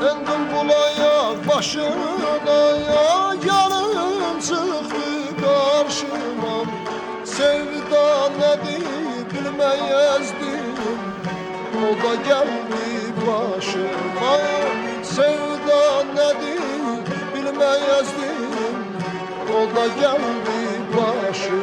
Endim bulayak başına ya, yarın çıktı karşıma. Sevda nedir bilmeyezdim, o da geldi başıma. Sevda nedir bilmeyezdim, o da geldi başıma.